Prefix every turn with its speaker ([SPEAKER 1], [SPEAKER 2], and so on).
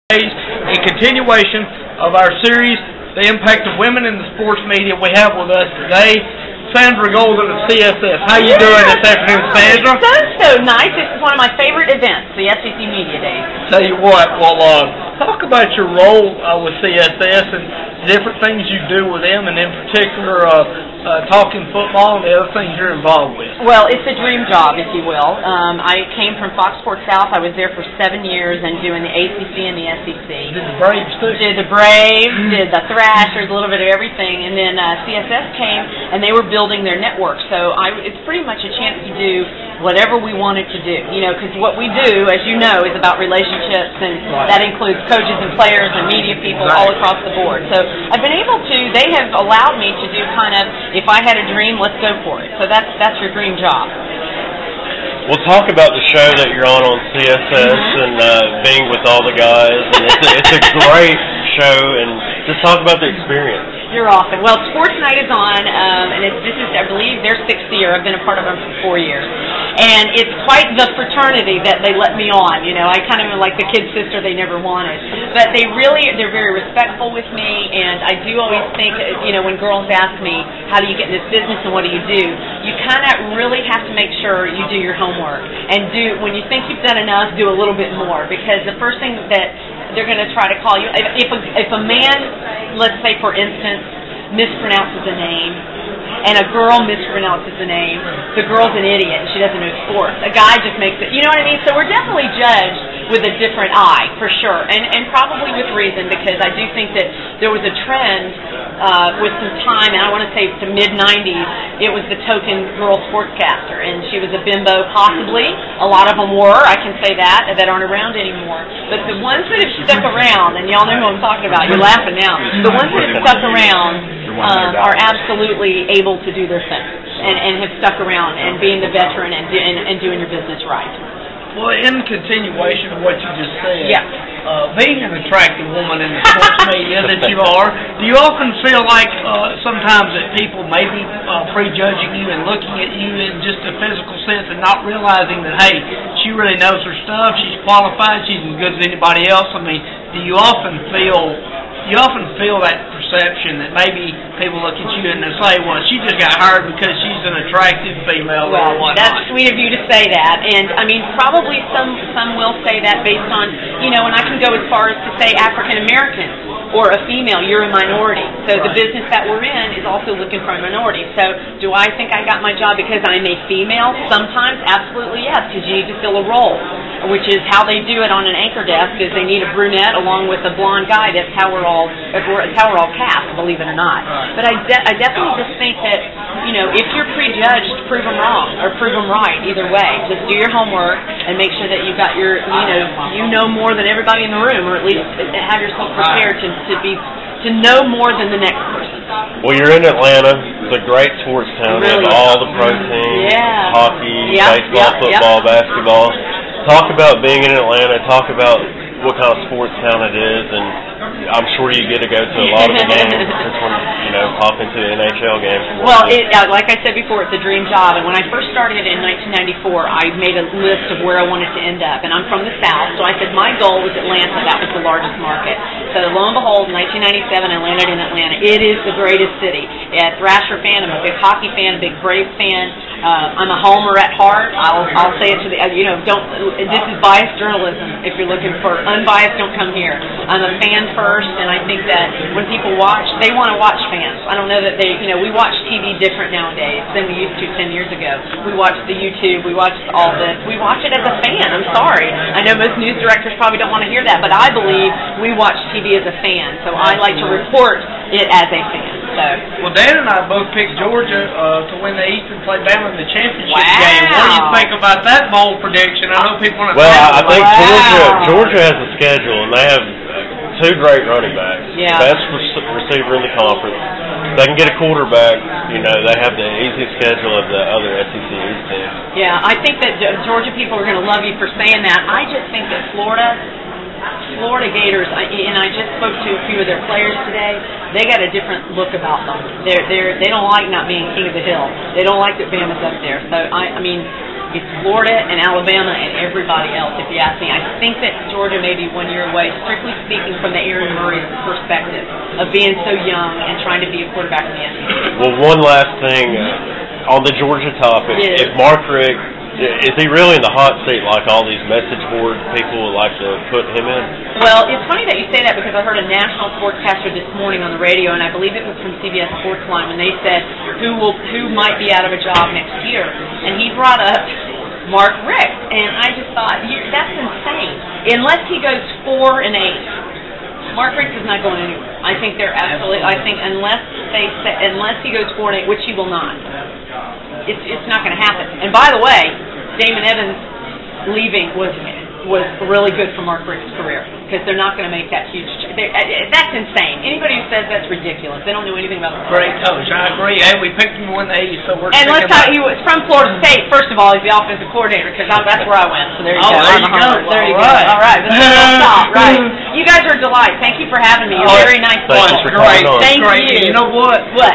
[SPEAKER 1] A continuation of our series, The Impact of Women in the Sports Media. We have with us today Sandra Golden of CSS. How you doing this afternoon, Sandra?
[SPEAKER 2] So nice. This is one of my favorite events, the SEC Media Days.
[SPEAKER 1] Tell you what, talk about your role with CSS and different things you do with them, and in particular, talking football and the other things you're involved with.
[SPEAKER 2] Well, it's a dream job, if you will. I came from Fox Sports South. I was there for 7 years and doing the ACC and the SEC.
[SPEAKER 1] Did the Braves too?
[SPEAKER 2] Did the Braves, did the Thrashers, a little bit of everything. And then CSS came, and they were building their network. So it's pretty much a chance to do whatever we wanted to do. You know, because what we do, as you know, is about relationships, and that includes coaches and players and media people all across the board. So I've been able to, they have allowed me to do kind of, if I had a dream, let's go for it. So that's your dream job.
[SPEAKER 3] We'll talk about the show that you're on CSS and being with all the guys. And it's a great show, and just talk about the experience.
[SPEAKER 2] You're awesome. Well, Sports Night is on, and this is, I believe, their 6th year. I've been a part of them for 4 years. And it's quite the fraternity that they let me on. You know, I kind of am like the kid sister they never wanted. But they're very respectful with me, and I do always think, you know, when girls ask me, how do you get in this business and what do? You kind of really have to make sure you do your homework. And when you think you've done enough, do a little bit more. Because the first thing that they're going to try to call you, if a man, let's say for instance, mispronounces a name, and a girl mispronounces the name, the girl's an idiot and she doesn't know sports. A guy just makes it, you know what I mean? So we're definitely judged with a different eye, for sure, and probably with reason, because I do think that there was a trend with some time, and I want to say the mid-90s, it was the token girl sportscaster, and she was a bimbo, possibly. A lot of them were, I can say that aren't around anymore. But the ones that have stuck around, and y'all know who I'm talking about, you're laughing now, the ones that have stuck around are absolutely able to do their thing, and have stuck around, and being the veteran and doing your business right.
[SPEAKER 1] Well, in continuation of what you just said, being an attractive woman in the sports media that you are, do you often feel like sometimes that people may be prejudging you and looking at you in just a physical sense and not realizing that, hey, she really knows her stuff, she's qualified, she's as good as anybody else? I mean, do you often feel that perception that maybe people look at you and they say, well, she just got hired because she's an attractive female or whatnot?
[SPEAKER 2] That's sweet of you to say that. And, I mean, probably some will say that based on, you know, and I can go as far as to say African Americans or a female, you're a minority. So the business that we're in is also looking for a minority. So do I think I got my job because I'm a female? Sometimes, absolutely yes, because you need to fill a role, which is how they do it on an anchor desk, is they need a brunette along with a blonde guy. That's how we're all cast, believe it or not. But I definitely just think that, you know, if you're prejudged, prove them wrong or prove them right. Either way, just do your homework and make sure that you've got your, you know more than everybody in the room, or at least have yourself prepared to know more than the next person.
[SPEAKER 3] Well, you're in Atlanta. It's a great sports town.
[SPEAKER 2] Really?
[SPEAKER 3] They have all the pro teams, hockey, baseball, football, basketball. Talk about being in Atlanta. Talk about what kind of sports town it is, and I'm sure you get to go to a lot of the games. Just when pop into the NHL games.
[SPEAKER 2] Well, like I said before, it's a dream job. And when I first started in 1994, I made a list of where I wanted to end up. And I'm from the South, so I said my goal was Atlanta. That was the largest market. So lo and behold, in 1997, I landed in Atlanta. It is the greatest city. Yeah, Thrasher fan. I'm a big hockey fan, a big Braves fan. I'm a homer at heart. I'll say it to the this is biased journalism. If you're looking for unbiased, don't come here. I'm a fan first, and I think that when people watch, they want to watch fans. I don't know that we watch TV different nowadays than we used to 10 years ago. We watch the YouTube, we watch all this. We watch it as a fan. I'm sorry. I know most news directors probably don't want to hear that, but I believe we watch TV as a fan. So I like to report it as a fan. So.
[SPEAKER 1] Well, Dan and I both picked Georgia to win the East and play Bama in the championship game. What do you think about that bold prediction? I know people want to.
[SPEAKER 3] Well, I think Georgia has a schedule, and they have 2 great running backs.
[SPEAKER 2] Yeah.
[SPEAKER 3] Best receiver in the conference. They can get a quarterback. They have the easiest schedule of the other SEC East teams.
[SPEAKER 2] Yeah, I think that Georgia people are going to love you for saying that. I just think that Florida Gators, and I just spoke to a few of their players today. They got a different look about them. They don't like not being king of the hill. They don't like that Bama's up there. So I mean, It's Florida and Alabama and everybody else, if you ask me. I think that Georgia may be 1 year away, strictly speaking from the Aaron Murray perspective of being so young and trying to be a quarterback in the SEC.
[SPEAKER 3] Well, one last thing on the Georgia topic.
[SPEAKER 2] Yes.
[SPEAKER 3] If Mark Richt, is he really in the hot seat like all these message board people would like to put him in?
[SPEAKER 2] Well, it's funny that you say that because I heard a national sportscaster this morning on the radio, and I believe it was from CBS Sportsline, and they said who might be out of a job next year, and he brought up Mark Richt, and I just thought that's insane. Unless he goes 4-8, Mark Richt is not going anywhere. I think they're absolutely. I think unless he goes 4-8, which he will not, it's not going to happen. And by the way, Damon Evans leaving was really good for Mark Richt's career because they're not going to make that huge. That's insane. Anybody who says that's ridiculous, they don't know anything about the
[SPEAKER 1] great coach. I agree. Hey, we picked him to win the East, so we're.
[SPEAKER 2] And let's talk. He was from Florida State. First of all, he's the offensive coordinator because that's where I went. So there you go.
[SPEAKER 1] There you go.
[SPEAKER 2] There you go. All right. Stop. Right. You guys are a delight. Thank you for having me. You're very nice.
[SPEAKER 3] Thanks for coming on.
[SPEAKER 2] Thank you.
[SPEAKER 1] You know what?
[SPEAKER 2] What?